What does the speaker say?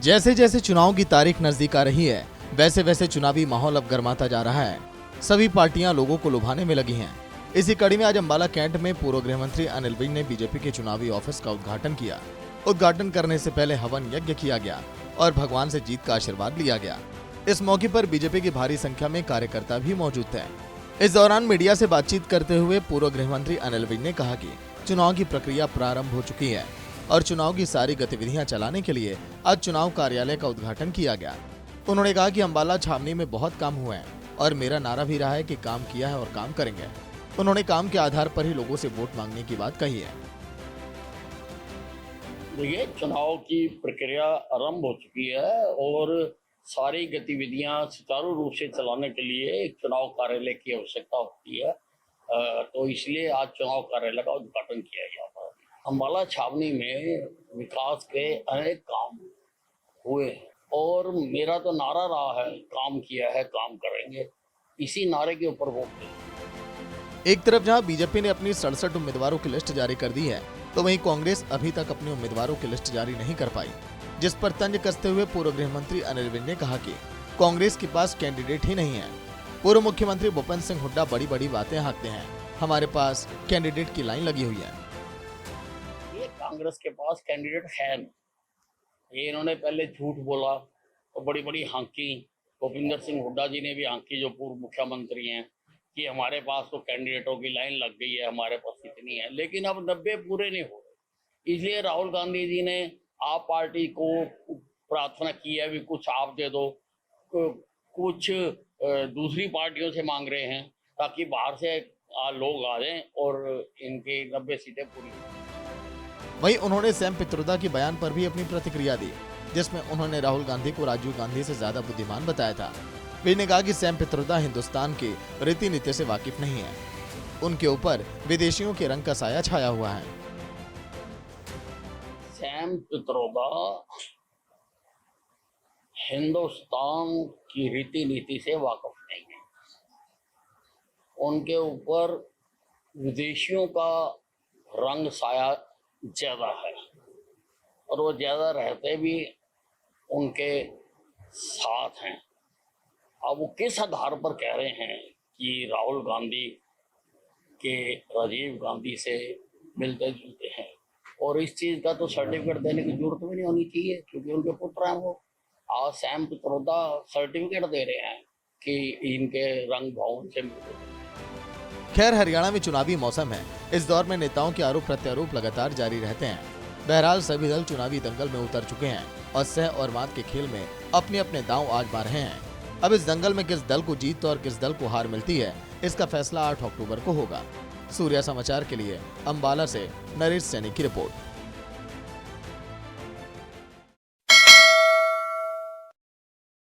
जैसे जैसे चुनाव की तारीख नजदीक आ रही है, वैसे वैसे चुनावी माहौल अब गर्माता जा रहा है। सभी पार्टियां लोगों को लुभाने में लगी हैं। इसी कड़ी में आज अंबाला कैंट में पूर्व गृह मंत्री अनिल विज ने बीजेपी के चुनावी ऑफिस का उद्घाटन किया। उद्घाटन करने से पहले हवन यज्ञ किया गया और भगवान से जीत का आशीर्वाद लिया गया। इस मौके पर बीजेपी की भारी संख्या में कार्यकर्ता भी मौजूद थे। इस दौरान मीडिया से बातचीत करते हुए पूर्व गृह मंत्री अनिल विज ने कहा कि चुनाव की प्रक्रिया प्रारंभ हो चुकी है और चुनाव की सारी गतिविधियां चलाने के लिए आज चुनाव कार्यालय का उद्घाटन किया गया। उन्होंने कहा कि अंबाला छावनी में बहुत काम हुए हैं और मेरा नारा भी रहा है कि काम किया है और काम करेंगे। उन्होंने काम के आधार पर ही लोगों से वोट मांगने की बात कही है। देखिए, चुनाव की प्रक्रिया आरंभ हो चुकी है और सारी गतिविधियां सुचारू रूप से चलाने के लिए एक चुनाव कार्यालय की आवश्यकता होती है। तो इसलिए आज चुनाव कार्यालय का उद्घाटन किया गया था। अंबाला छावनी में विकास के अनेक काम हुए और मेरा तो नारा रहा है, काम किया है, काम करेंगे। इसी नारे के ऊपर वोट दें। एक तरफ जहां बीजेपी ने अपनी 67 उम्मीदवारों की लिस्ट जारी कर दी है, तो वहीं कांग्रेस अभी तक अपने उम्मीदवारों की लिस्ट जारी नहीं कर पाई, जिस पर तंज कसते हुए पूर्व गृह मंत्री अनिल विज ने कहा कि कांग्रेस के पास कैंडिडेट ही नहीं है। पूर्व मुख्यमंत्री भूपेंद्र सिंह हुड्डा बड़ी बड़ी बातें हाँकते हैं, हमारे पास कैंडिडेट की लाइन लगी हुई है। ये कांग्रेस के पास कैंडिडेट है नहीं। ये इन्होंने पहले झूठ बोला तो बड़ी बड़ी हाँकी। भूपेंद्र सिंह हुड्डा जी ने भी हाँकी, जो पूर्व मुख्यमंत्री हैं, कि हमारे पास तो कैंडिडेटों की लाइन लग गई है, हमारे पास इतनी है। लेकिन अब 90 पूरे नहीं हो रहे। इसलिए राहुल गांधी जी ने आप पार्टी को प्रार्थना की है भी कुछ आप दे दो, कुछ दूसरी पार्टियों से मांग रहे हैं ताकि बाहर से लोग आ जाएं और इनकी 90 सीटें पूरी हो। वहीं उन्होंने सैम पित्रोदा के बयान पर भी अपनी प्रतिक्रिया दी, जिसमें उन्होंने राहुल गांधी को राजीव गांधी से ज्यादा बुद्धिमान बताया था। विज ने कहा कि सैम पित्रोदा हिंदुस्तान के रीति नीति से वाकिफ नहीं है, उनके ऊपर विदेशियों के रंग का साया छाया हुआ है। सैम पित्रोदा हिंदुस्तान की रीति नीति से वाकिफ नहीं है। उनके ऊपर विदेशियों का रंग साया ज्यादा है और वो ज्यादा रहते भी उनके साथ हैं। अब वो किस आधार पर कह रहे हैं कि राहुल गांधी के राजीव गांधी से मिलते जुलते हैं, और इस चीज का तो सर्टिफिकेट देने की जरूरत भी नहीं होनी चाहिए क्योंकि उनके पुत्र हैं वो। आज सैम पित्रोदा सर्टिफिकेट दे रहे हैं कि इनके रंग भाव से मिलते। खैर, हरियाणा में चुनावी मौसम है। इस दौर में नेताओं के आरोप प्रत्यारोप लगातार जारी रहते हैं। बहरहाल सभी दल चुनावी दंगल में उतर चुके हैं और सह और मात के खेल में अपने अपने दांव आजमा रहे हैं। अब इस दंगल में किस दल को जीत और किस दल को हार मिलती है, इसका फैसला 8 अक्टूबर को होगा। सूर्या समाचार के लिए अंबाला से नरेश सैनी की रिपोर्ट।